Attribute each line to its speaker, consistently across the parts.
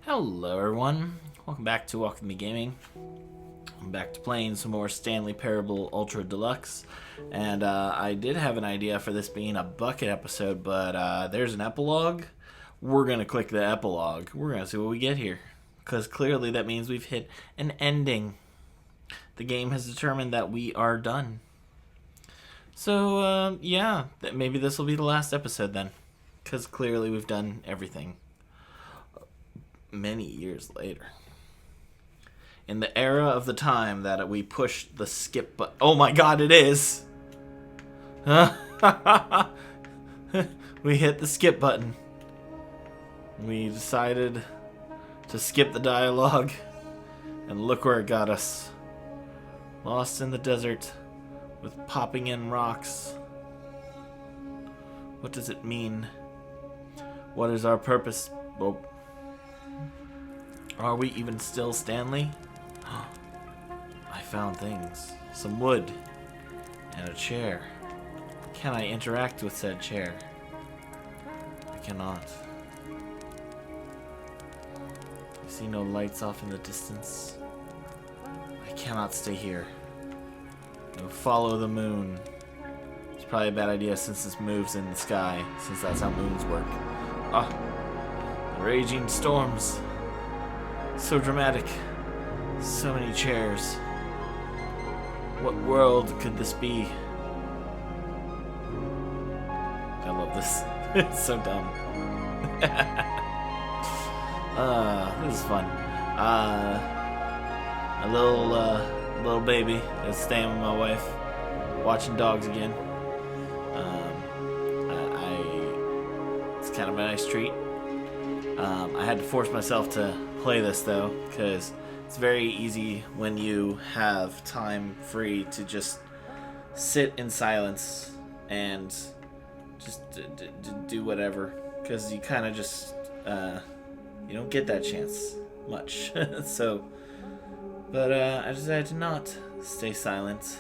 Speaker 1: Hello everyone, welcome back to Walk With Me Gaming. I'm back to playing some more Stanley Parable Ultra Deluxe, and I did have an idea for this being a bucket episode, but there's an epilogue. We're going to click the epilogue. We're going to see what we get here, because clearly that means we've hit an ending. The game has determined that we are done. So, yeah, maybe this will be the last episode then, because clearly we've done everything. Many years later, in the era of the time that we pushed the skip button. Oh my god, it is! We hit the skip button. We decided to skip the dialogue, and look where it got us. Lost in the desert with popping in rocks. What does it mean? What is our purpose? Oh. Are we even still Stanley? I found things. Some wood. And a chair. Can I interact with said chair? I cannot. I see no lights off in the distance. I cannot stay here. No, follow the moon. It's probably a bad idea since this moves in the sky, since that's how moons work. Ah, the raging storms. So dramatic. So many chairs. What world could this be? I love this. It's so dumb. This is fun. A little baby is staying with my wife, watching dogs again. It's kind of a nice treat. I had to force myself to play this though, because it's very easy when you have time free to just sit in silence and just do whatever, because you kind of just you don't get that chance much. So, but I decided to not stay silent.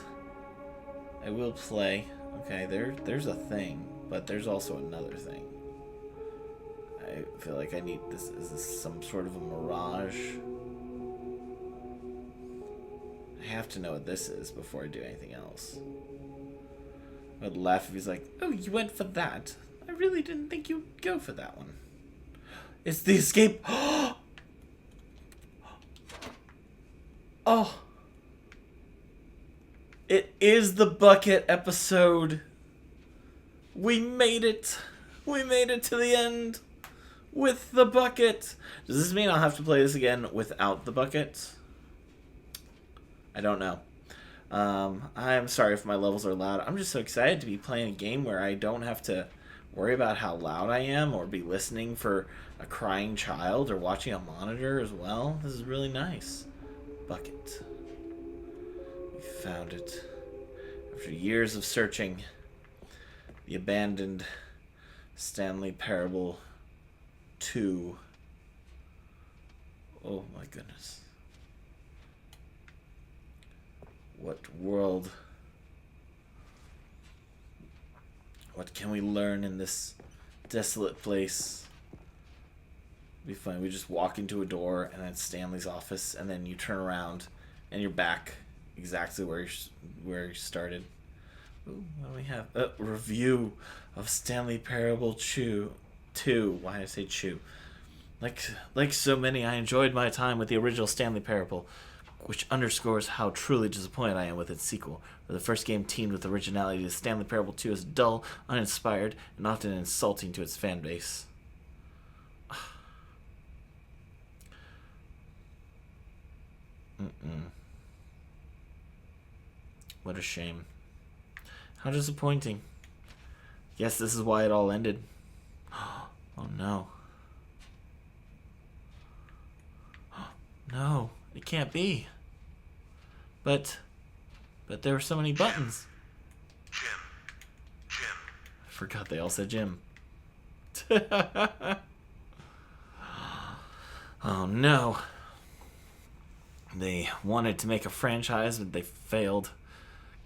Speaker 1: I will play. Okay, there's a thing, but there's also another thing. I feel like I need this. Is this some sort of a mirage? I have to know what this is before I do anything else. I would laugh if he's like, "Oh, you went for that. I really didn't think you'd go for that one." It's the escape. Oh. It is the bucket episode. We made it. We made it to the end. With the bucket. Does this mean I'll have to play this again without the bucket? I don't know. I'm sorry if my levels are loud. I'm just so excited to be playing a game where I don't have to worry about how loud I am or be listening for a crying child or watching a monitor as well. This is really nice. Bucket. We found it. After years of searching, the abandoned Stanley Parable 2. Oh my goodness. What world? What can we learn in this desolate place? It'd be fun. We just walk into a door and it's Stanley's office, and then you turn around and you're back exactly where you started. Ooh, what do we have? A review of Stanley Parable 2. Why did I say chew? Like so many, I enjoyed my time with the original Stanley Parable, which underscores how truly disappointed I am with its sequel. Where the first game teamed with originality, the Stanley Parable 2 is dull, uninspired, and often insulting to its fan base. What a shame. How disappointing. Yes, this is why it all ended. Oh no. No, it can't be. But there were so many buttons. Jim. I forgot they all said Jim. Oh no. They wanted to make a franchise, but they failed.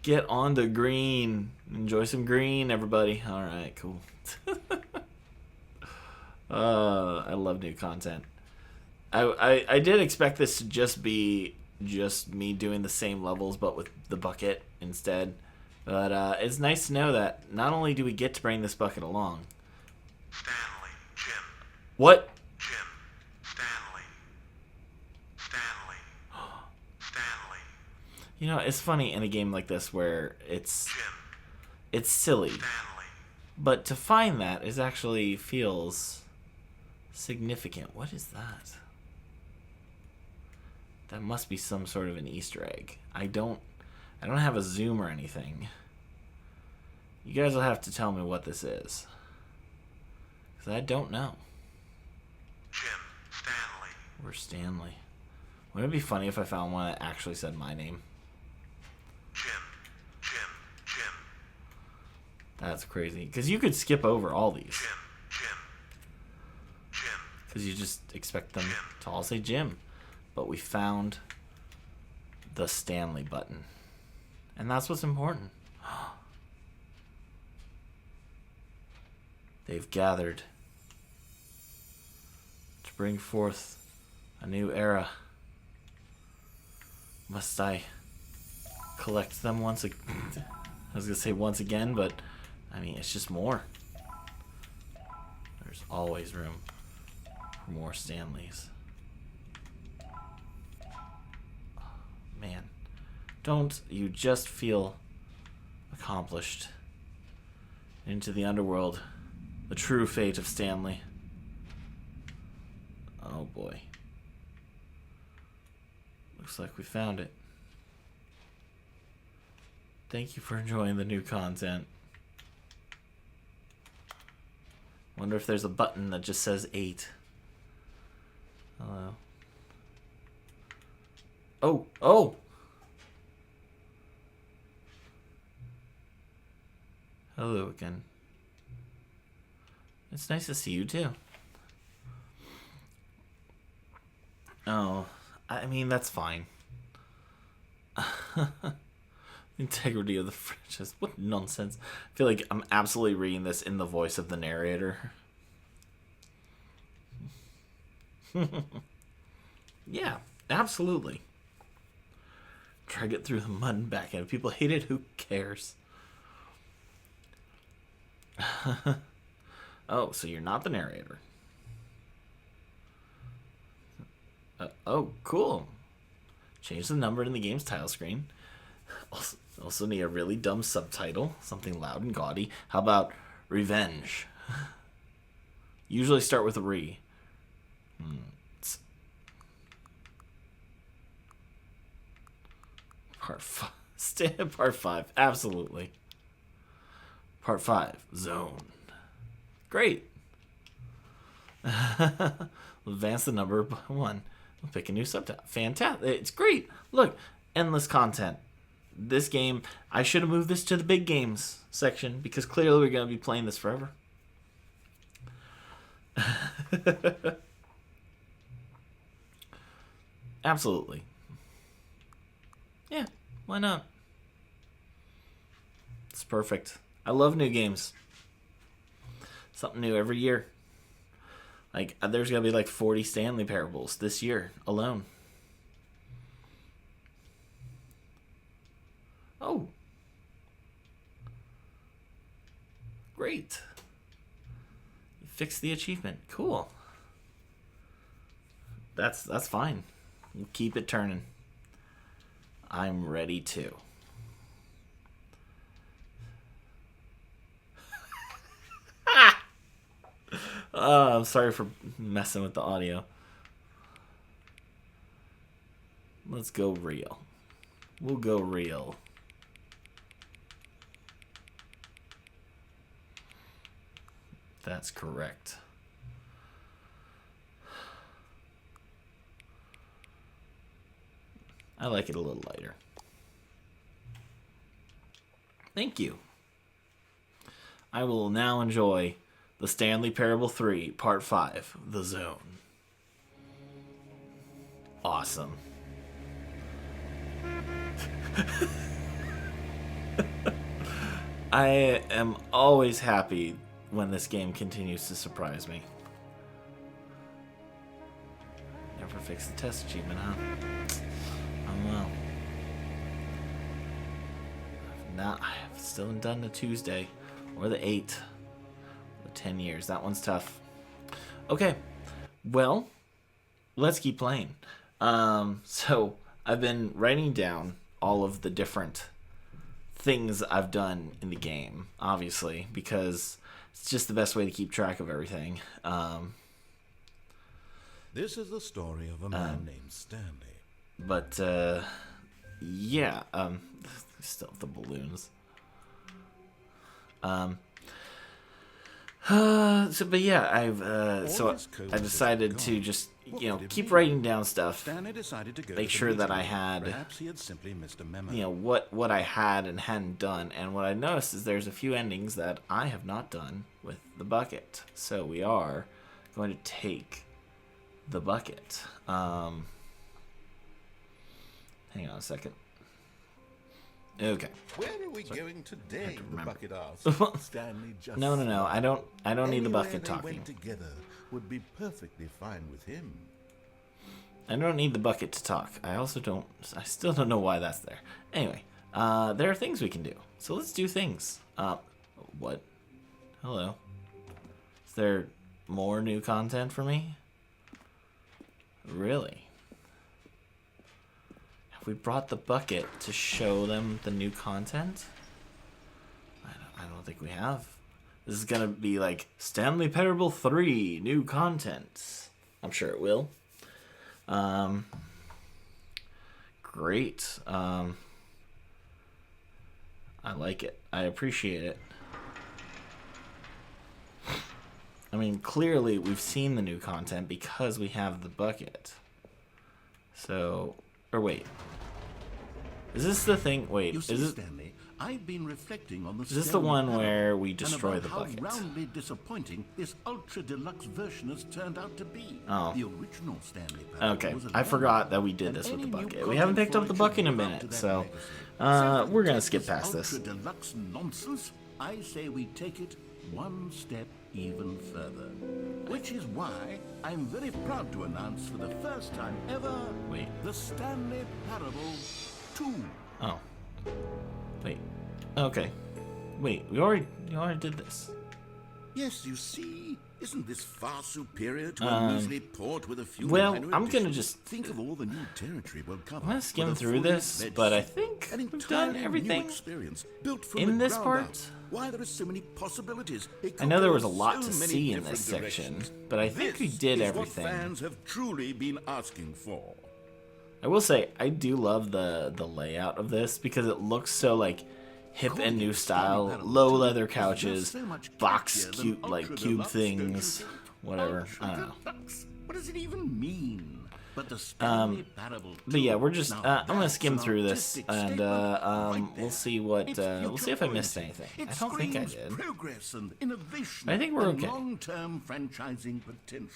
Speaker 1: Get on to green. Enjoy some green, everybody. Alright, cool. I love new content. I did expect this to just be just me doing the same levels, but with the bucket instead. But it's nice to know that not only do we get to bring this bucket along.
Speaker 2: Stanley, Jim.
Speaker 1: What?
Speaker 2: Jim. Stanley. Stanley. Stanley.
Speaker 1: You know, it's funny in a game like this where
Speaker 2: Jim.
Speaker 1: it's silly,
Speaker 2: Stanley.
Speaker 1: but to find that is actually feels significant. What is that? That must be some sort of an Easter egg. I don't have a zoom or anything. You guys will have to tell me what this is, because I don't know.
Speaker 2: Jim. Stanley.
Speaker 1: Where's Stanley? Wouldn't it be funny if I found one that actually said my name?
Speaker 2: Jim. Jim. Jim.
Speaker 1: That's crazy. Because you could skip over all these.
Speaker 2: Jim. Jim. Jim.
Speaker 1: Because you just expect them to all say Jim. But we found the Stanley button. And that's what's important. They've gathered to bring forth a new era. Must I collect them once again? I was going to say once again, but I mean, it's just more. There's always room for more Stanleys. Man, don't you just feel accomplished? Into the underworld, the true fate of Stanley. Oh boy. Looks like we found it. Thank you for enjoying the new content. Wonder if there's a button that just says 8. Hello. Oh, oh! Hello again. It's nice to see you too. Oh, I mean, that's fine. Integrity of the franchise. What nonsense. I feel like I'm absolutely reading this in the voice of the narrator. Yeah, absolutely. Try to get through the mud and back in. If people hate it, who cares? Oh, so you're not the narrator. Oh, cool. Change the number in the game's title screen. Also need a really dumb subtitle. Something loud and gaudy. How about revenge? Usually start with a re. Part 5. Part 5. Absolutely. Part 5. Zone. Great. We'll advance the number by 1. We'll pick a new subtitle. Fantastic. It's great. Look, endless content. This game, I should have moved this to the big games section because clearly we're going to be playing this forever. Absolutely. Yeah, why not? It's perfect. I love new games. Something new every year. Like, there's going to be like 40 Stanley Parables this year alone. Oh. Great. You fixed the achievement. Cool. That's fine. Keep it turning. I'm ready to. I'm sorry for messing with the audio. Let's go real. We'll go real. That's correct. I like it a little lighter. Thank you. I will now enjoy the Stanley Parable 3, Part 5, The Zone. Awesome. I am always happy when this game continues to surprise me. Never Gotta fix the test achievement, huh? Oh well. I've still haven't done the Tuesday or the 8. The 10 years. That one's tough. Okay. Well, let's keep playing. So I've been writing down all of the different things I've done in the game, obviously, because it's just the best way to keep track of everything.
Speaker 3: This is the story of a man named Stanley.
Speaker 1: But yeah, still have the balloons. But yeah, I decided to just, keep writing down stuff.
Speaker 3: Stanley decided to go
Speaker 1: Make
Speaker 3: to the
Speaker 1: sure that
Speaker 3: meeting.
Speaker 1: I had,
Speaker 3: Perhaps he had simply missed a memo.
Speaker 1: what I had and hadn't done. And what I noticed is there's a few endings that I have not done with the bucket. So we are going to take the bucket. Hang on a second. Okay.
Speaker 3: Where are we going today? The bucket asked. Stanley just
Speaker 1: No. I don't need the
Speaker 3: Anywhere
Speaker 1: bucket
Speaker 3: they
Speaker 1: talking.
Speaker 3: went together would be perfectly fine with him.
Speaker 1: I don't need the bucket to talk. I still don't know why that's there. Anyway, there are things we can do. So let's do things. What? Hello. Is there more new content for me? Really? Have we brought the bucket to show them the new content? I don't think we have. This is gonna be like Stanley Parable 3 new content. I'm sure it will. Great. I like it. I appreciate it. I mean, clearly we've seen the new content because we have the bucket. So, or wait. Is this the thing? Wait,
Speaker 3: You see,
Speaker 1: is it?
Speaker 3: Stanley, I've been reflecting on the
Speaker 1: Is this the
Speaker 3: Stanley
Speaker 1: one
Speaker 3: Parable
Speaker 1: where we
Speaker 3: and
Speaker 1: destroy
Speaker 3: about
Speaker 1: the
Speaker 3: how
Speaker 1: bucket?
Speaker 3: roundly disappointing this ultra deluxe version has turned out to be.
Speaker 1: Oh.
Speaker 3: The original Stanley Parable
Speaker 1: Okay,
Speaker 3: was a
Speaker 1: I forgot
Speaker 3: long
Speaker 1: that we did
Speaker 3: and
Speaker 1: this with the
Speaker 3: any new
Speaker 1: bucket. We haven't picked up the bucket in a
Speaker 3: content for it
Speaker 1: minute,
Speaker 3: should
Speaker 1: so
Speaker 3: live up to that legacy.
Speaker 1: we're gonna
Speaker 3: Take
Speaker 1: skip past this.
Speaker 3: Ultra deluxe nonsense. I say we take it one step even further, which is why I'm very proud to announce for the first time ever
Speaker 1: Wait.
Speaker 3: the Stanley Parable 2.
Speaker 1: Oh. Wait. Okay. Wait, we already did this.
Speaker 3: Yes, you see, isn't this far superior to a measly port with a few
Speaker 1: well,
Speaker 3: minor
Speaker 1: I'm gonna
Speaker 3: additions?
Speaker 1: just-
Speaker 3: think of all the new territory we'll cover.
Speaker 1: I'm gonna skim
Speaker 3: with a
Speaker 1: through
Speaker 3: fully
Speaker 1: this,
Speaker 3: fledged
Speaker 1: but I
Speaker 3: city.
Speaker 1: think
Speaker 3: An
Speaker 1: we've done
Speaker 3: entirely
Speaker 1: everything
Speaker 3: new experience built from
Speaker 1: in
Speaker 3: the
Speaker 1: this
Speaker 3: ground
Speaker 1: part.
Speaker 3: up. Why there are so many possibilities. It
Speaker 1: I
Speaker 3: could
Speaker 1: know there
Speaker 3: go
Speaker 1: was a lot
Speaker 3: so
Speaker 1: to
Speaker 3: many
Speaker 1: see in
Speaker 3: different
Speaker 1: this section,
Speaker 3: directions.
Speaker 1: but I think we
Speaker 3: This
Speaker 1: did
Speaker 3: is
Speaker 1: everything.
Speaker 3: What fans have truly been asking for.
Speaker 1: I will say I do love the layout of this because it looks so like hip and new style, low leather couches, box cute like cube things, whatever. I don't know.
Speaker 3: Deluxe? What does it even mean? But the Stanley Parable 2.
Speaker 1: But yeah, we're just
Speaker 3: Now
Speaker 1: I'm gonna
Speaker 3: that's
Speaker 1: skim
Speaker 3: an
Speaker 1: through this
Speaker 3: artistic
Speaker 1: and
Speaker 3: statement right
Speaker 1: we'll
Speaker 3: there.
Speaker 1: see what
Speaker 3: It's
Speaker 1: we'll see if I missed
Speaker 3: future-oriented.
Speaker 1: anything.
Speaker 3: It
Speaker 1: I don't think I
Speaker 3: screams
Speaker 1: did.
Speaker 3: Progress and innovation.
Speaker 1: I think we're
Speaker 3: and
Speaker 1: okay.
Speaker 3: Long-term franchising potential.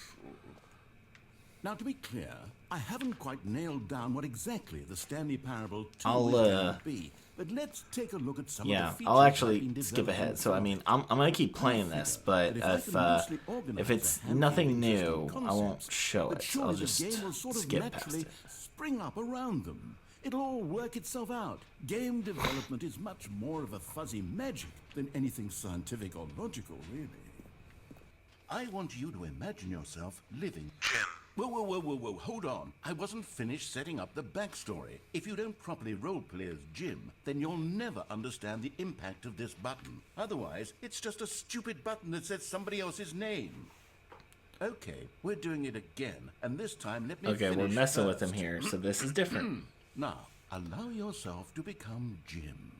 Speaker 3: Now, to be clear, I haven't quite nailed down what exactly the Stanley Parable 2
Speaker 1: I'll,
Speaker 3: is going to be. But let's take a look at some
Speaker 1: Yeah,
Speaker 3: of the features
Speaker 1: I'll
Speaker 3: I've
Speaker 1: actually
Speaker 3: been
Speaker 1: skip
Speaker 3: developing
Speaker 1: ahead. So I
Speaker 3: for
Speaker 1: mean, I'm gonna keep playing this, but if it's nothing new, I won't show it. I'll just skip past it.
Speaker 3: Spring up around them. It'll all work itself out. Game development is much more of a fuzzy magic than anything scientific or logical, really. I want you to imagine yourself living.
Speaker 2: Jim.
Speaker 3: Whoa, hold on. I wasn't finished setting up the backstory. If you don't properly roleplay as Jim, then you'll never understand the impact of this button. Otherwise, it's just a stupid button that says somebody else's name. Okay, we're doing it again, and this time let me
Speaker 1: Okay, we're
Speaker 3: finish
Speaker 1: messing with him
Speaker 3: first.
Speaker 1: here, so this is different.
Speaker 3: Now, allow yourself to become Jim.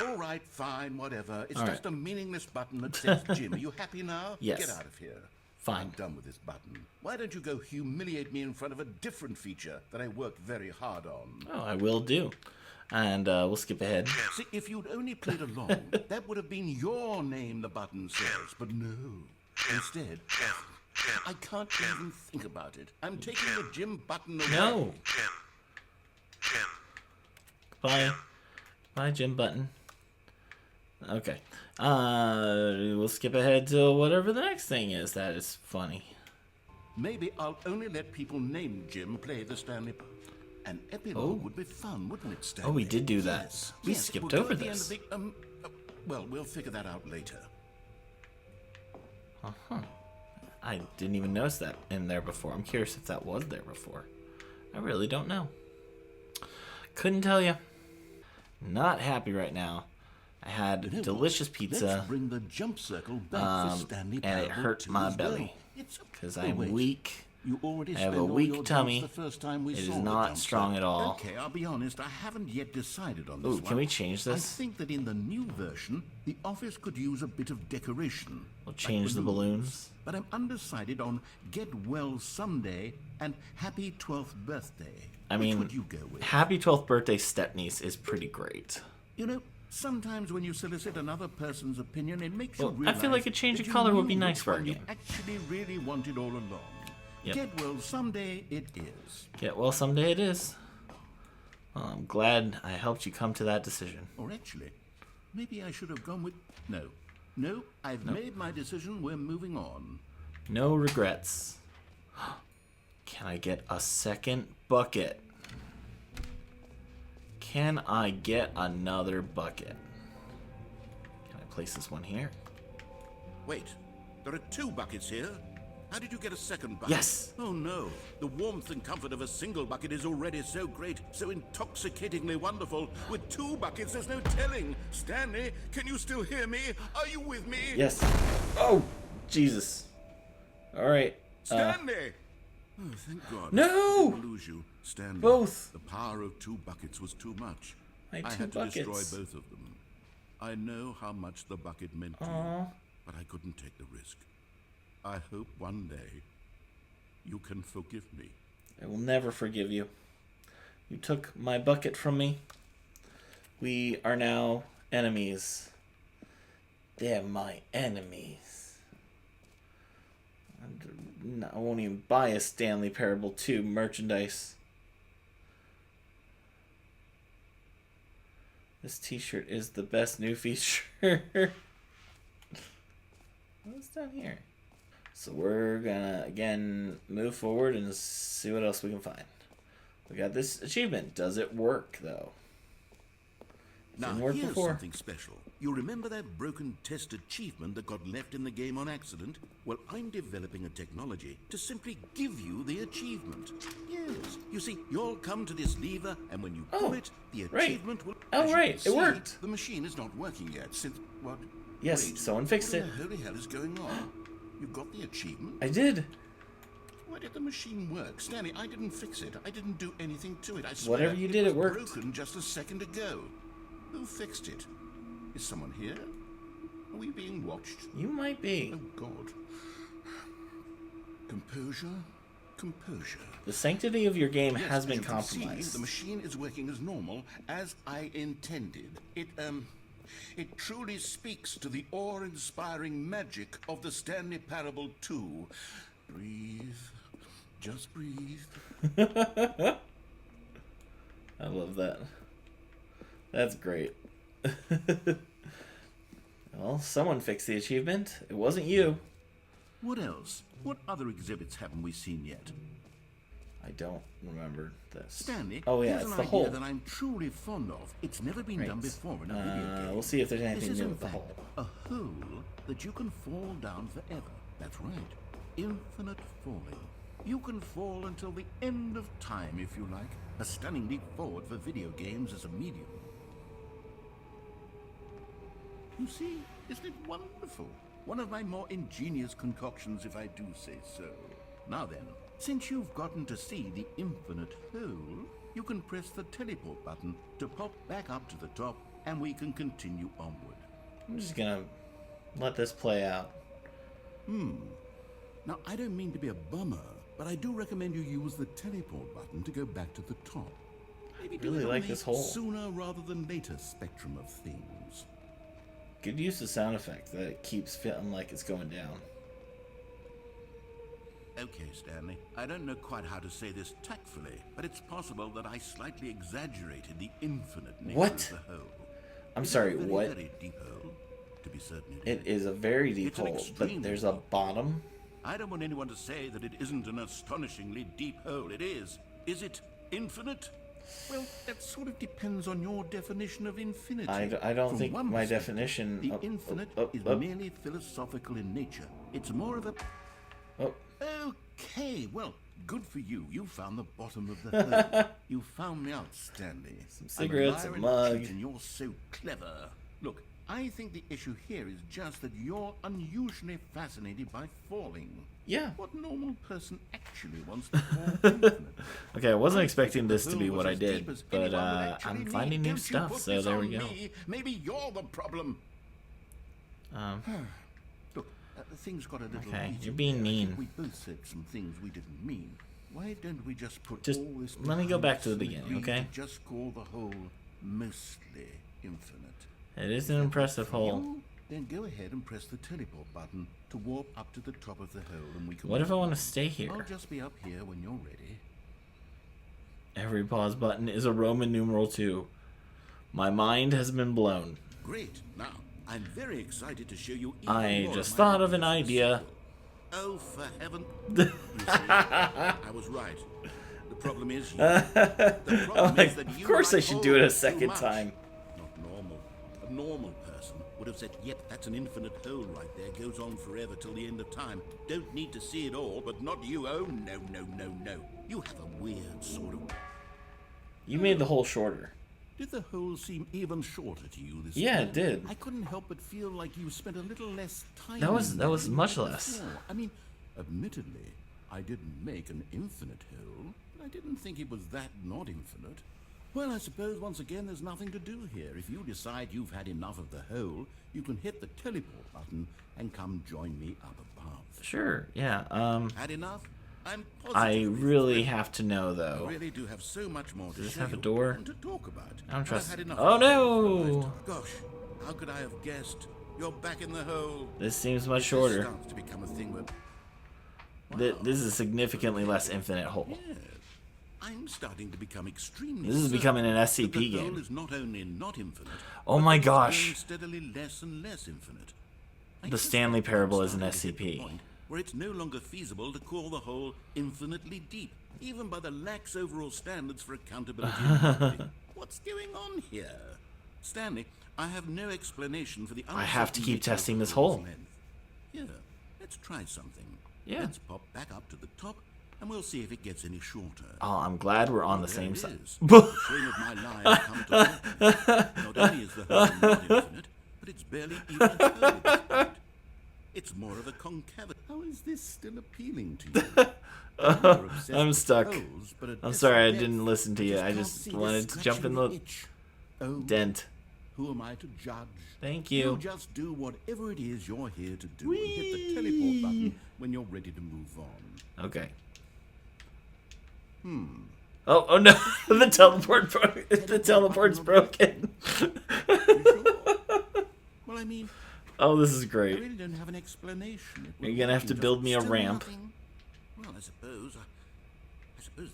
Speaker 3: All right, fine, whatever. It's
Speaker 1: All
Speaker 3: just
Speaker 1: right.
Speaker 3: a meaningless button that says Jim. Are you happy now?
Speaker 1: Yes.
Speaker 3: Get out of here.
Speaker 1: Fine.
Speaker 3: I'm done with this button. Why don't you go humiliate me in front of a different feature that I worked very hard on?
Speaker 1: Oh, I will do. And we'll skip ahead.
Speaker 3: See, if you'd only played along, that would have been your name the button says. But no. Instead, I can't even think about it. I'm taking the Jim button away.
Speaker 1: No.
Speaker 2: Jim.
Speaker 1: Bye. Bye, Jim Button. Okay. We'll skip ahead to whatever the next thing is. That is funny.
Speaker 3: Maybe I'll only let people named Jim play the Stanley. An epilogue would be fun, wouldn't it, Stanley?
Speaker 1: Oh, we did do that.
Speaker 3: Yes,
Speaker 1: We
Speaker 3: yes,
Speaker 1: skipped
Speaker 3: we'll go
Speaker 1: over
Speaker 3: at the end
Speaker 1: this.
Speaker 3: of the, well, we'll figure that out later.
Speaker 1: I didn't even notice that in there before. I'm curious if that was there before. I really don't know. Couldn't tell you. Not happy right now. I had
Speaker 3: You know
Speaker 1: delicious
Speaker 3: what?
Speaker 1: pizza,
Speaker 3: Let's bring the jump circle back for Stanley
Speaker 1: and it
Speaker 3: Parable
Speaker 1: hurt
Speaker 3: 2
Speaker 1: my
Speaker 3: as well.
Speaker 1: belly
Speaker 3: It's
Speaker 1: because
Speaker 3: oh,
Speaker 1: I'm
Speaker 3: wait.
Speaker 1: weak.
Speaker 3: You already
Speaker 1: I have a
Speaker 3: spent all
Speaker 1: weak
Speaker 3: your jumps
Speaker 1: tummy.
Speaker 3: The first time we
Speaker 1: It
Speaker 3: saw
Speaker 1: is
Speaker 3: the
Speaker 1: not
Speaker 3: jump
Speaker 1: strong
Speaker 3: circle.
Speaker 1: at all.
Speaker 3: Okay, I'll be honest. I haven't yet decided on this
Speaker 1: Ooh,
Speaker 3: one.
Speaker 1: can we change
Speaker 3: I
Speaker 1: this?
Speaker 3: think that in the new version, the office could use a bit of decoration.
Speaker 1: We'll
Speaker 3: like
Speaker 1: change the balloons.
Speaker 3: But I'm undecided on Get Well Someday and Happy 12th Birthday.
Speaker 1: I
Speaker 3: Which
Speaker 1: mean,
Speaker 3: would you go with?
Speaker 1: Happy 12th birthday stepniece is pretty great.
Speaker 3: You know, sometimes when you solicit another person's opinion, it makes
Speaker 1: Well,
Speaker 3: you
Speaker 1: I
Speaker 3: realize
Speaker 1: feel like a change
Speaker 3: that
Speaker 1: of
Speaker 3: you
Speaker 1: color would be
Speaker 3: knew
Speaker 1: nice
Speaker 3: which
Speaker 1: for our
Speaker 3: one you
Speaker 1: game.
Speaker 3: actually really wanted all along.
Speaker 1: Yep.
Speaker 3: Get Well Someday it is.
Speaker 1: Yeah, well, someday it is. Well, I'm glad I helped you come to that decision.
Speaker 3: Or actually, maybe I should have gone with... No, I've made my decision. We're moving on.
Speaker 1: No regrets. Can I get a second bucket? Can I get another bucket? Can I place this one here?
Speaker 3: Wait, there are 2 buckets here. How did you get a second bucket?
Speaker 1: Yes.
Speaker 3: Oh no, the warmth and comfort of a single bucket is already so great, so intoxicatingly wonderful. With 2 buckets, there's no telling. Stanley, can you still hear me? Are you with me?
Speaker 1: Yes. Oh, Jesus. All right.
Speaker 3: Stanley! Oh, thank God.
Speaker 1: No!
Speaker 3: I didn't lose you, Stanley.
Speaker 1: Both.
Speaker 3: The power of 2 buckets was too much.
Speaker 1: My
Speaker 3: I
Speaker 1: 2
Speaker 3: had to
Speaker 1: buckets.
Speaker 3: destroy both of them. I know how much the bucket meant to you, but I couldn't take the risk. I hope one day you can forgive me.
Speaker 1: I will never forgive you. You took my bucket from me. We are now enemies. They're my enemies. I won't even buy a Stanley Parable 2 merchandise. This t-shirt is the best new feature. What's down here? So we're gonna, again, move forward and see what else we can find. We got this achievement. Does it work, though? It
Speaker 3: Now,
Speaker 1: didn't work
Speaker 3: here's
Speaker 1: before.
Speaker 3: something special. You remember that broken test achievement that got left in the game on accident? Well, I'm developing a technology to simply give you the achievement. Yes. You see, you'll come to this lever, and when you pull it, the achievement will...
Speaker 1: Oh,
Speaker 3: As you
Speaker 1: right.
Speaker 3: can
Speaker 1: It
Speaker 3: see,
Speaker 1: worked.
Speaker 3: The machine is not working yet since... What?
Speaker 1: Yes,
Speaker 3: Wait,
Speaker 1: someone fixed it.
Speaker 3: What in the holy hell is going on? You got the achievement?
Speaker 1: I did.
Speaker 3: Why did the machine work? Stanley, I didn't fix it. I didn't do anything to it. I swear.
Speaker 1: Whatever you did, it
Speaker 3: was
Speaker 1: worked.
Speaker 3: broken just a second ago. Who fixed it? Is someone here? Are we being watched?
Speaker 1: You might be.
Speaker 3: Oh, God. Composure. Composure.
Speaker 1: The sanctity of your game
Speaker 3: Yes,
Speaker 1: has
Speaker 3: as
Speaker 1: been
Speaker 3: you can see,
Speaker 1: compromised.
Speaker 3: the machine is working as normal, as I intended. It truly speaks to the awe-inspiring magic of the Stanley Parable 2. Breathe. Just breathe.
Speaker 1: I love that. That's great. Well, someone fixed the achievement. It wasn't you.
Speaker 3: What else? What other exhibits haven't we seen yet?
Speaker 1: I don't remember this.
Speaker 3: Stanley,
Speaker 1: Oh yeah,
Speaker 3: here's
Speaker 1: it's
Speaker 3: an
Speaker 1: the
Speaker 3: idea
Speaker 1: hole.
Speaker 3: that I'm truly fond of. It's never been done before in a video game.
Speaker 1: We'll see if there's
Speaker 3: This
Speaker 1: anything
Speaker 3: is
Speaker 1: new
Speaker 3: in
Speaker 1: with the
Speaker 3: fact
Speaker 1: hole.
Speaker 3: a hole that you can fall down forever. That's right. Infinite falling. You can fall until the end of time if you like. A stunning leap forward for video games as a medium. You see, isn't it wonderful? One of my more ingenious concoctions, if I do say so. Now then, since you've gotten to see the infinite hole, you can press the teleport button to pop back up to the top, and we can continue onward.
Speaker 1: I'm just gonna let this play out.
Speaker 3: Now, I don't mean to be a bummer, but I do recommend you use the teleport button to go back to the top. Maybe do
Speaker 1: Really
Speaker 3: it on
Speaker 1: like
Speaker 3: the
Speaker 1: this hole.
Speaker 3: sooner rather than later spectrum of things.
Speaker 1: Good use of sound effect that it keeps feeling like it's going down.
Speaker 3: Okay, Stanley. I don't know quite how to say this tactfully, but it's possible that I slightly exaggerated the infinite nature
Speaker 1: What?
Speaker 3: of the hole.
Speaker 1: I'm
Speaker 3: It's
Speaker 1: sorry,
Speaker 3: a very,
Speaker 1: what?
Speaker 3: very deep hole, to be certain.
Speaker 1: It is a very deep
Speaker 3: It's an
Speaker 1: hole, but
Speaker 3: extremely
Speaker 1: there's a bottom.
Speaker 3: I don't want anyone to say that it isn't an astonishingly deep hole. It is. Is it infinite? Well, that sort of depends on your definition of infinity.
Speaker 1: I don't
Speaker 3: From
Speaker 1: think
Speaker 3: one
Speaker 1: my
Speaker 3: perspective,
Speaker 1: definition...
Speaker 3: The infinite is merely philosophical in nature. It's more of a...
Speaker 1: Oh.
Speaker 3: Okay, well, good for you. You found the bottom of the hole. You found me out, Stanley.
Speaker 1: Some cigarettes,
Speaker 3: I'm
Speaker 1: a
Speaker 3: liar
Speaker 1: mug.
Speaker 3: and you're so clever. Look, I think the issue here is just that you're unusually fascinated by falling.
Speaker 1: Yeah.
Speaker 3: What normal person actually wants to fall infinitely?
Speaker 1: Okay, I wasn't expecting this to be what I did, but I'm finding new stuff, so there we go.
Speaker 3: Maybe you're the problem. Look, things got a little
Speaker 1: Okay,
Speaker 3: heated
Speaker 1: you're being
Speaker 3: there. I think
Speaker 1: mean.
Speaker 3: we both said some things we didn't mean. Why don't we just put
Speaker 1: Just
Speaker 3: all this
Speaker 1: let me go
Speaker 3: behind
Speaker 1: back
Speaker 3: us
Speaker 1: to the
Speaker 3: and
Speaker 1: beginning,
Speaker 3: agree
Speaker 1: okay?
Speaker 3: to just call the hole mostly infinite.
Speaker 1: It is an impressive hole.
Speaker 3: You, then go ahead and press the teleport button to warp up to the top of the hole, and we can.
Speaker 1: What if I
Speaker 3: move
Speaker 1: want
Speaker 3: on.
Speaker 1: to stay here?
Speaker 3: I'll just be up here when you're ready.
Speaker 1: Every pause button is a Roman numeral 2. My mind has been blown.
Speaker 3: Great. Now, I'm very excited to show you. Even
Speaker 1: I
Speaker 3: more
Speaker 1: just
Speaker 3: my
Speaker 1: thought of an
Speaker 3: magnificent
Speaker 1: idea.
Speaker 3: sequel. Oh, for heaven! You see, I was right. The problem is,
Speaker 1: Of course I should do it a second time.
Speaker 3: Not normal. A normal person would have said, "Yep, that's an infinite hole right there. Goes on forever till the end of time. Don't need to see it all." But not you. Oh no, no, no, no. You have a weird sort of.
Speaker 1: You made the hole shorter.
Speaker 3: Did the hole seem even shorter to you this
Speaker 1: Yeah,
Speaker 3: time?
Speaker 1: it did.
Speaker 3: I couldn't help but feel like you spent a little less time.
Speaker 1: That was
Speaker 3: in
Speaker 1: much
Speaker 3: than you did
Speaker 1: less.
Speaker 3: before. I mean, admittedly, I didn't make an infinite hole, but I didn't think it was that not infinite. Well, I suppose once again there's nothing to do here. If you decide you've had enough of the hole, you can hit the teleport button and come join me up above.
Speaker 1: Sure, yeah.
Speaker 3: Had enough? I'm
Speaker 1: I
Speaker 3: positively
Speaker 1: really
Speaker 3: thrilled.
Speaker 1: have to know,
Speaker 3: I
Speaker 1: though.
Speaker 3: really do have so much more to
Speaker 1: Does this
Speaker 3: show
Speaker 1: have a
Speaker 3: you
Speaker 1: door?
Speaker 3: and to talk about.
Speaker 1: I don't
Speaker 3: But
Speaker 1: trust
Speaker 3: I've had
Speaker 1: it.
Speaker 3: enough
Speaker 1: Oh,
Speaker 3: of it for
Speaker 1: no!
Speaker 3: tonight. Gosh, how could I have guessed? You're back in the hole.
Speaker 1: This seems much
Speaker 3: This
Speaker 1: shorter.
Speaker 3: starts to become a thing where...
Speaker 1: This is a significantly less infinite hole.
Speaker 3: Yeah, I'm starting to become extremely.
Speaker 1: This is
Speaker 3: certain
Speaker 1: becoming an
Speaker 3: that
Speaker 1: SCP
Speaker 3: the hole
Speaker 1: game.
Speaker 3: is not only not infinite.
Speaker 1: Oh
Speaker 3: but
Speaker 1: my
Speaker 3: it's
Speaker 1: gosh.
Speaker 3: growing steadily less and less infinite. I
Speaker 1: The
Speaker 3: suspect
Speaker 1: Stanley
Speaker 3: I'm
Speaker 1: parable is an
Speaker 3: starting to hit the
Speaker 1: SCP.
Speaker 3: point where it's no longer feasible to call the hole infinitely deep, even by the lax overall standards for accountability and marketing. What's going on here? Stanley, I have no explanation for the
Speaker 1: I have to keep
Speaker 3: uncertain nature of
Speaker 1: testing
Speaker 3: the
Speaker 1: this
Speaker 3: hole's
Speaker 1: hole.
Speaker 3: length. Here, let's try something.
Speaker 1: Yeah.
Speaker 3: Let's pop back up to the top, and we'll see if it gets any shorter.
Speaker 1: Oh, I'm glad we're on the
Speaker 3: There
Speaker 1: same
Speaker 3: it
Speaker 1: side.
Speaker 3: is. The shame of my life come to haunt me. Not only is the hole not infinite, but it's barely even a hole at this point. It's more of a concavity. How is this still appealing to you? You're obsessed
Speaker 1: I'm
Speaker 3: with
Speaker 1: stuck.
Speaker 3: holes, but at
Speaker 1: I'm
Speaker 3: this
Speaker 1: sorry, I
Speaker 3: depth,
Speaker 1: didn't listen to you. I
Speaker 3: can't
Speaker 1: just
Speaker 3: see the
Speaker 1: wanted to jump in
Speaker 3: scratching
Speaker 1: the
Speaker 3: itch. Oh,
Speaker 1: dent.
Speaker 3: who am I to judge?
Speaker 1: Thank
Speaker 3: You
Speaker 1: you.
Speaker 3: just do whatever it is you're here to do and hit the teleport button when you're ready to move on.
Speaker 1: Okay. Oh no! The teleport's broken.
Speaker 3: You sure? Well, I mean,
Speaker 1: Oh, this is
Speaker 3: I
Speaker 1: great.
Speaker 3: really don't have an explanation. It
Speaker 1: Are you
Speaker 3: would
Speaker 1: gonna have
Speaker 3: be
Speaker 1: to
Speaker 3: just
Speaker 1: build me a
Speaker 3: still
Speaker 1: ramp?
Speaker 3: nothing. Well, I suppose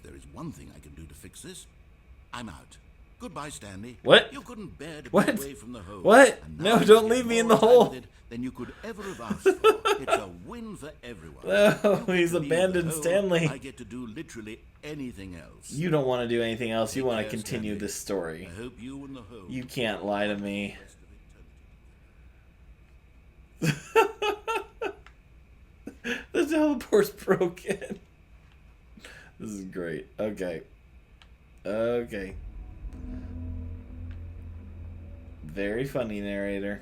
Speaker 3: there is one thing I can do to fix this. I'm out. Goodbye, Stanley.
Speaker 1: What?
Speaker 3: You couldn't bear to
Speaker 1: What?
Speaker 3: be away from the hole.
Speaker 1: What?
Speaker 3: And
Speaker 1: No,
Speaker 3: now you
Speaker 1: don't
Speaker 3: get
Speaker 1: leave me in
Speaker 3: more
Speaker 1: the
Speaker 3: time
Speaker 1: hole.
Speaker 3: with it than you could ever have asked for. It's a win for everyone.
Speaker 1: Oh,
Speaker 3: You get
Speaker 1: he's
Speaker 3: to leave
Speaker 1: abandoned
Speaker 3: the hole,
Speaker 1: Stanley.
Speaker 3: I get to do literally anything else.
Speaker 1: You don't want to do anything else. You
Speaker 3: Take
Speaker 1: want to
Speaker 3: care,
Speaker 1: continue
Speaker 3: Stanley.
Speaker 1: this story.
Speaker 3: I hope you and the hole.
Speaker 1: You can't lie to me. The teleport's broken. This is great. Okay. Okay. Very funny, narrator.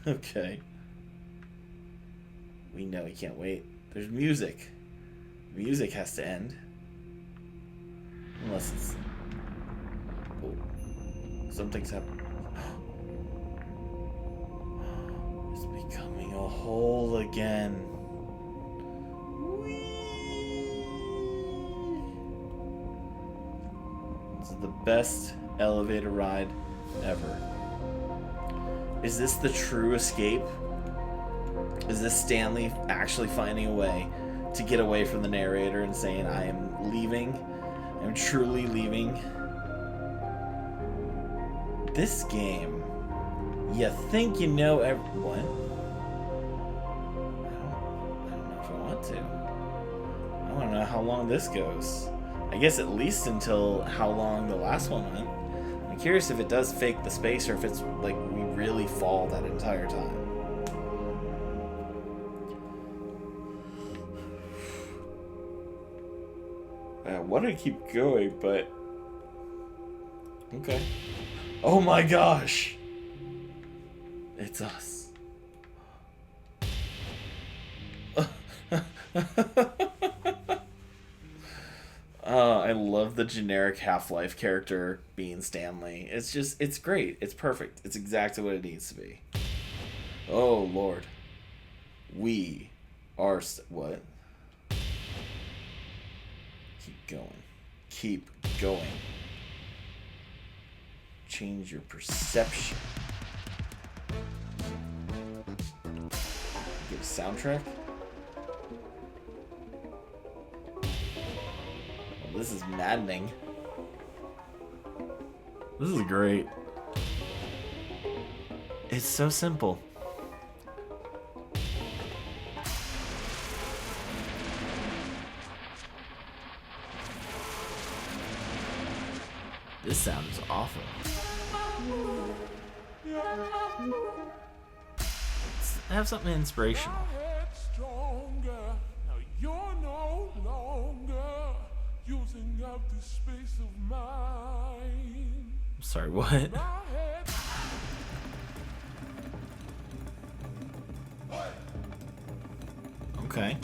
Speaker 1: Okay. We know he can't wait. There's music. Music has to end. Unless it's... Oh. Something's happening. It's becoming a hole again. This is the best elevator ride ever. Is this the true escape? Is this Stanley actually finding a way to get away from the narrator and saying, I am leaving? I'm truly leaving? This game You think you know what? I don't know if I want to. I want to know how long this goes. I guess at least until how long the last one went. I'm curious if it does fake the space or if it's like we really fall that entire time. I want to keep going, but... Okay. Oh my gosh! It's us. I love the generic Half-Life character being Stanley. It's great. It's perfect. It's exactly what it needs to be. Oh, Lord. We are... What? Keep going. Keep going. Change your perception. Get a soundtrack? Oh, this is maddening. This is great. It's so simple. This sound is awful. Let's have something inspirational.
Speaker 4: Now you're no longer using up the space of mine.
Speaker 1: I'm sorry, what? Okay.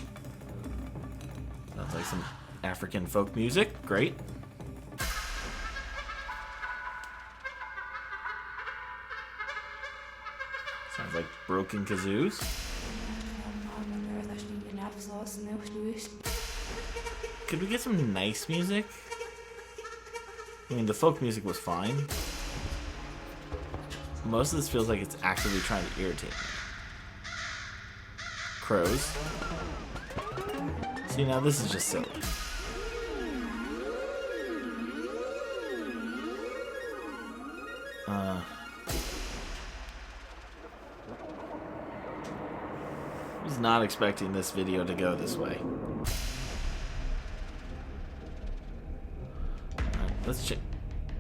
Speaker 1: Sounds like some African folk music. Great. Sounds like broken kazoos. Could we get some nice music? I mean, the folk music was fine. Most of this feels like it's actively trying to irritate me. Crows. See, now this is just silly. I was not expecting this video to go this way. Let's check.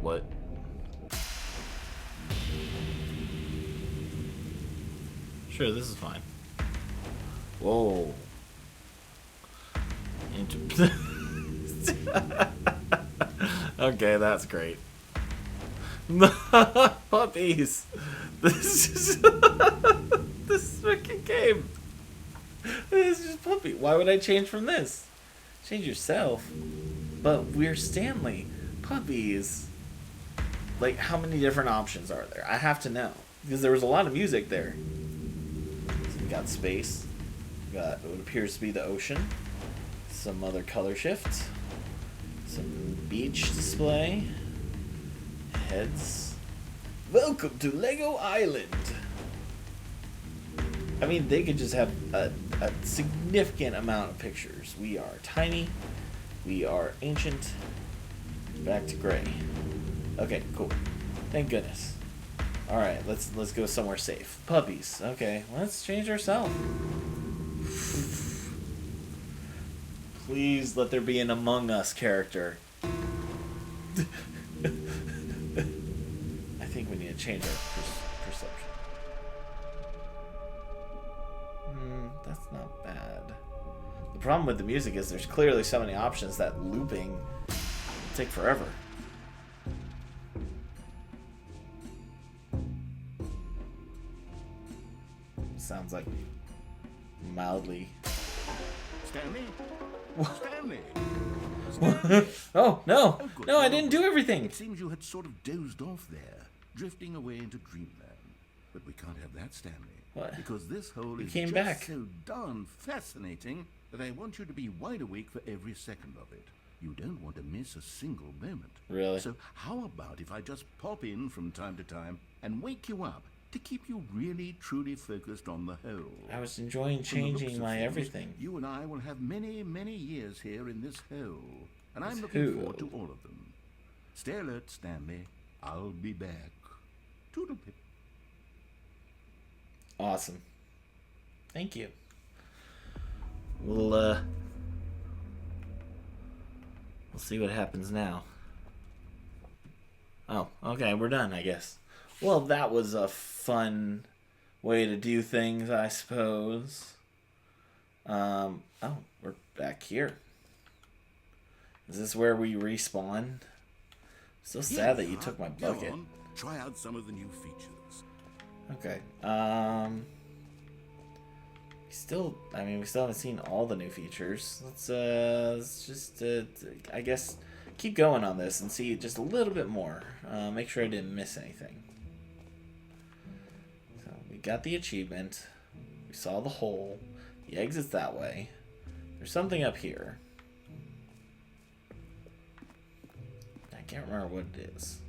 Speaker 1: What? Sure, this is fine. Whoa. Okay, that's great. Puppies. This is this fucking game. This is just puppy. Why would I change from this? Change yourself. But we're Stanley. Puppies. Like, how many different options are there? I have to know. Because there was a lot of music there. So we got space. We got what appears to be the ocean. Some other color shift. Some beach display. Heads. Welcome to Lego Island. I mean, they could just have a significant amount of pictures. We are tiny. We are ancient. Back to gray. Okay, cool. Thank goodness. Alright, let's go somewhere safe. Puppies. Okay, let's change ourselves. Please let there be an Among Us character. I think we need to change our perception. That's not bad. The problem with the music is there's clearly so many options that looping will take forever. Sounds like mildly.
Speaker 3: Stanley? Stanley!
Speaker 1: Oh, no!
Speaker 3: Oh, good
Speaker 1: No, I
Speaker 3: Lord.
Speaker 1: didn't do everything!
Speaker 3: It seems you had sort of dozed off there, drifting away into dreamland. But we can't have that, Stanley.
Speaker 1: What?
Speaker 3: Because this hole is
Speaker 1: came
Speaker 3: just
Speaker 1: back.
Speaker 3: so darn fascinating that I want you to be wide awake for every second of it. You don't want to miss a single moment.
Speaker 1: Really?
Speaker 3: So how about if I just pop in from time to time and wake you up to keep you really, truly focused on the whole?
Speaker 1: I was enjoying
Speaker 3: From the looks
Speaker 1: changing
Speaker 3: of
Speaker 1: my
Speaker 3: things,
Speaker 1: everything.
Speaker 3: You and I will have many, many years here in this hole. And I'm
Speaker 1: This
Speaker 3: looking forward
Speaker 1: hole.
Speaker 3: to all of them. Stay alert, Stanley. I'll be back. Toodle-pip.
Speaker 1: Awesome. Thank you. We'll see what happens now. Oh, okay, we're done, I guess. Well, that was a fun way to do things, I suppose. Oh, we're back here. Is this where we respawn? So sad that you took my bucket.
Speaker 3: Go on. Try out some of the new features.
Speaker 1: Okay. We still haven't seen all the new features. Let's just, I guess, keep going on this and see just a little bit more. Make sure I didn't miss anything. So we got the achievement. We saw the hole. The exit's that way. There's something up here. I can't remember what it is.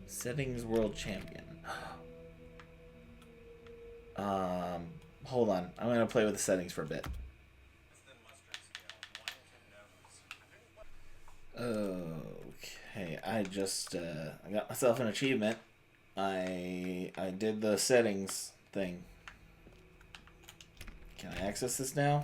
Speaker 1: Settings World Champion. Hold on. I'm gonna play with the settings for a bit. Okay, I just I got myself an achievement. I did the settings thing. Can I access this now?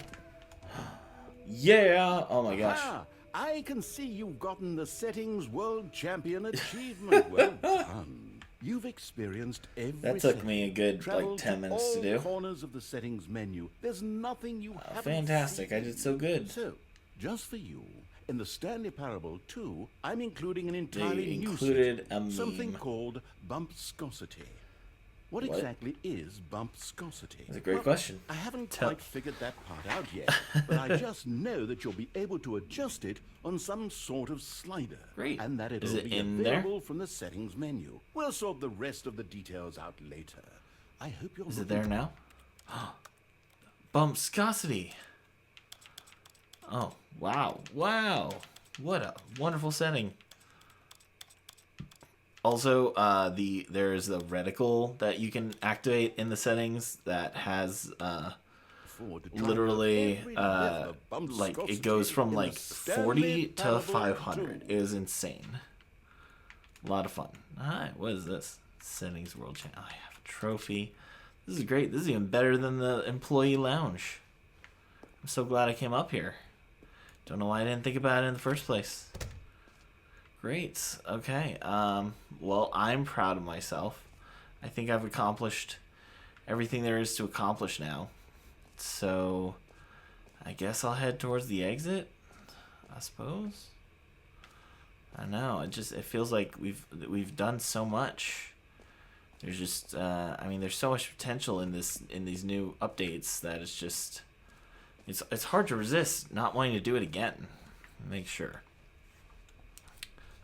Speaker 1: Yeah! Oh my gosh.
Speaker 3: Ah, I can see you've gotten the Settings World Champion achievement. Well done. You've experienced every
Speaker 1: That took me a good, like, 10 minutes to do.
Speaker 3: Corners of the settings menu. There's nothing you haven't
Speaker 1: Fantastic.
Speaker 3: seen.
Speaker 1: I did so good.
Speaker 3: So, just for you, in the Stanley Parable 2, I'm including an entirely
Speaker 1: They
Speaker 3: new
Speaker 1: included
Speaker 3: setting,
Speaker 1: a
Speaker 3: something
Speaker 1: meme.
Speaker 3: called bumpscosity. What exactly is bumpscosity?
Speaker 1: That's a great question.
Speaker 3: I haven't quite figured that part out yet, but I just know that you'll be able to adjust it on some sort of slider.
Speaker 1: Great.
Speaker 3: And that it'll
Speaker 1: Is it
Speaker 3: be
Speaker 1: in there?
Speaker 3: available from the settings menu. We'll sort the rest of the details out later. I hope you're
Speaker 1: Is it there now? Bumpscosity. Oh, wow. Wow. What a wonderful setting. Also, there's a reticle that you can activate in the settings that has literally like it goes from like 40 to 500. It is insane. A lot of fun. Alright, what is this? Settings World Champ. I have a trophy. This is great. This is even better than the employee lounge. I'm so glad I came up here. Don't know why I didn't think about it in the first place. Great. Okay. Well, I'm proud of myself. I think I've accomplished everything there is to accomplish now. So, I guess I'll head towards the exit, I suppose. I don't know. It feels like we've done so much. There's just there's so much potential in these new updates that it's hard to resist not wanting to do it again. Make sure.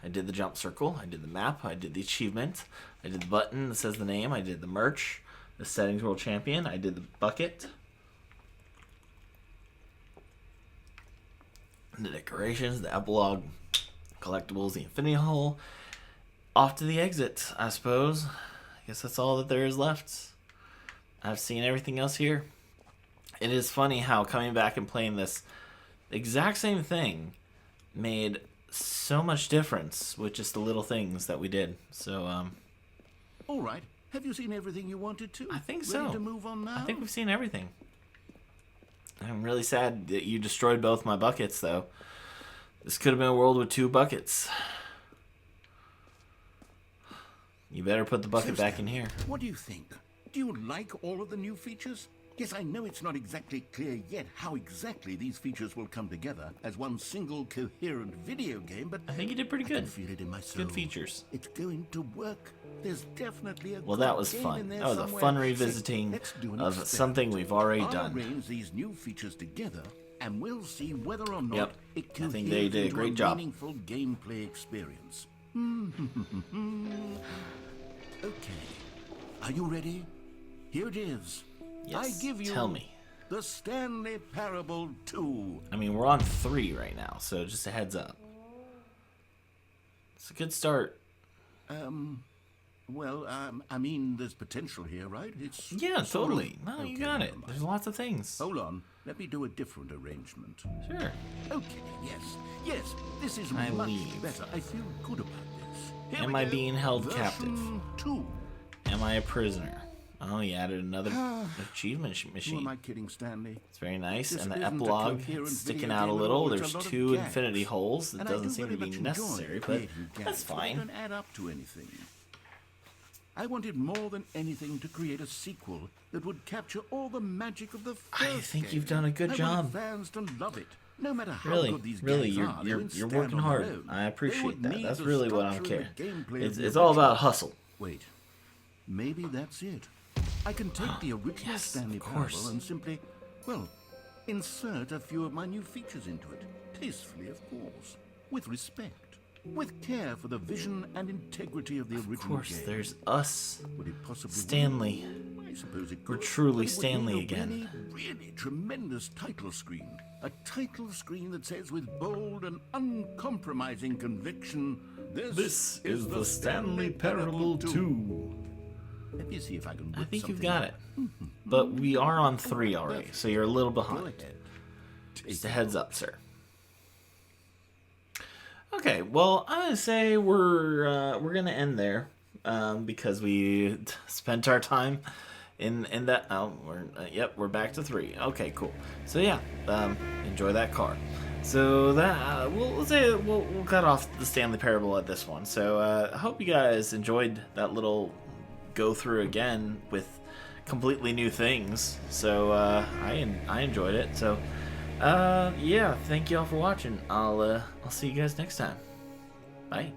Speaker 1: I did the jump circle, I did the map, I did the achievement, I did the button that says the name, I did the merch, the Settings World Champion, I did the bucket, the decorations, the epilogue, collectibles, the infinity hole. Off to the exit, I suppose. I guess that's all that there is left. I've seen everything else here. It is funny how coming back and playing this exact same thing made so much difference with just the little things that we did. So,
Speaker 3: all right. Have you seen everything you wanted to?
Speaker 1: I think so.
Speaker 3: Ready to move on now?
Speaker 1: I think we've seen everything. I'm really sad that you destroyed both my buckets, though. This could have been a world with 2 buckets. You better put the bucket back in here.
Speaker 3: What do you think? Do you like all of the new features? Yes, I know it's not exactly clear yet how exactly these features will come together as one single coherent video game, but
Speaker 1: I think you did pretty
Speaker 3: I
Speaker 1: good.
Speaker 3: can feel it in my soul.
Speaker 1: Good features.
Speaker 3: It's going to work. There's definitely a
Speaker 1: Well, that
Speaker 3: good
Speaker 1: was
Speaker 3: game
Speaker 1: fun.
Speaker 3: in there
Speaker 1: That was a
Speaker 3: somewhere.
Speaker 1: fun
Speaker 3: So
Speaker 1: revisiting
Speaker 3: let's do an
Speaker 1: of
Speaker 3: experiment.
Speaker 1: something we've already
Speaker 3: I'll
Speaker 1: done.
Speaker 3: arrange these new features together, and we'll see whether or not
Speaker 1: Yep.
Speaker 3: it
Speaker 1: I
Speaker 3: can
Speaker 1: think they did a great job.
Speaker 3: meaningful gameplay experience. Okay. Are you ready? Here it is.
Speaker 1: Yes.
Speaker 3: I give you
Speaker 1: Tell me.
Speaker 3: the Stanley Parable 2.
Speaker 1: I mean, we're on 3 right now, so just a heads up. It's a good start.
Speaker 3: Well, I mean, there's potential here, right? It's
Speaker 1: Yeah,
Speaker 3: sort
Speaker 1: totally.
Speaker 3: of-
Speaker 1: No, you
Speaker 3: Okay,
Speaker 1: got it.
Speaker 3: never mind.
Speaker 1: There's lots of things.
Speaker 3: Hold on. Let me do a different arrangement.
Speaker 1: Sure.
Speaker 3: Okay, yes, this is
Speaker 1: I
Speaker 3: much
Speaker 1: leave.
Speaker 3: better. I feel good about this. Here
Speaker 1: Am
Speaker 3: we
Speaker 1: I
Speaker 3: go.
Speaker 1: being held
Speaker 3: Version
Speaker 1: captive?
Speaker 3: 2.
Speaker 1: Am I a prisoner? Oh, you added another achievement
Speaker 3: Who am
Speaker 1: machine.
Speaker 3: I kidding, Stanley?
Speaker 1: It's very nice.
Speaker 3: This
Speaker 1: And the
Speaker 3: isn't a
Speaker 1: epilogue
Speaker 3: coherent
Speaker 1: sticking
Speaker 3: video
Speaker 1: out a
Speaker 3: game
Speaker 1: little.
Speaker 3: with
Speaker 1: There's
Speaker 3: a lot of
Speaker 1: 2
Speaker 3: gags.
Speaker 1: infinity holes. It
Speaker 3: And I
Speaker 1: doesn't
Speaker 3: do
Speaker 1: seem to
Speaker 3: very
Speaker 1: be
Speaker 3: much
Speaker 1: necessary,
Speaker 3: enjoy
Speaker 1: but
Speaker 3: creating gags,
Speaker 1: that's
Speaker 3: but they
Speaker 1: fine.
Speaker 3: don't add up to anything. I wanted more than anything to create a sequel that would capture all the magic of the first
Speaker 1: I think
Speaker 3: game.
Speaker 1: you've done a good
Speaker 3: I
Speaker 1: job.
Speaker 3: want fans to love it, no matter how
Speaker 1: Really,
Speaker 3: good these
Speaker 1: really,
Speaker 3: games
Speaker 1: you're
Speaker 3: are. They
Speaker 1: you're
Speaker 3: wouldn't
Speaker 1: you're
Speaker 3: stand
Speaker 1: working
Speaker 3: on
Speaker 1: hard.
Speaker 3: their own.
Speaker 1: I
Speaker 3: They
Speaker 1: appreciate
Speaker 3: would
Speaker 1: that.
Speaker 3: need
Speaker 1: That's
Speaker 3: the
Speaker 1: really what I
Speaker 3: structure
Speaker 1: care.
Speaker 3: and the gameplay of
Speaker 1: It's
Speaker 3: the
Speaker 1: all
Speaker 3: original.
Speaker 1: about hustle.
Speaker 3: Wait, maybe that's it. I can take the original
Speaker 1: Yes,
Speaker 3: Stanley
Speaker 1: of course.
Speaker 3: Parable and simply, well, insert a few of my new features into it. Tastefully, of course. With respect. With care for the vision and integrity of the
Speaker 1: Of
Speaker 3: original
Speaker 1: course,
Speaker 3: game.
Speaker 1: there's us,
Speaker 3: Would it possibly
Speaker 1: Stanley.
Speaker 3: work? I suppose it
Speaker 1: We're
Speaker 3: could,
Speaker 1: truly
Speaker 3: but it would
Speaker 1: Stanley
Speaker 3: mean a
Speaker 1: again.
Speaker 3: Really, really tremendous title screen. A title screen that says with bold and uncompromising conviction, This is the Stanley Parable 2. Let me see if I can
Speaker 1: I
Speaker 3: whip
Speaker 1: think you've
Speaker 3: something
Speaker 1: got
Speaker 3: up.
Speaker 1: it. But we are on 3 already, so you're a little
Speaker 3: Go
Speaker 1: behind.
Speaker 3: ahead.
Speaker 1: Just a heads up, sir. Okay, well, I'm gonna say we're gonna end there because we spent our time in that. Oh, we're back to 3. Okay, cool. So yeah, enjoy that car. So that we'll say we'll cut off the Stanley Parable at this one. So I hope you guys enjoyed that little go through again with completely new things. So I enjoyed it. So yeah, thank you all for watching. I'll see you guys next time. Bye.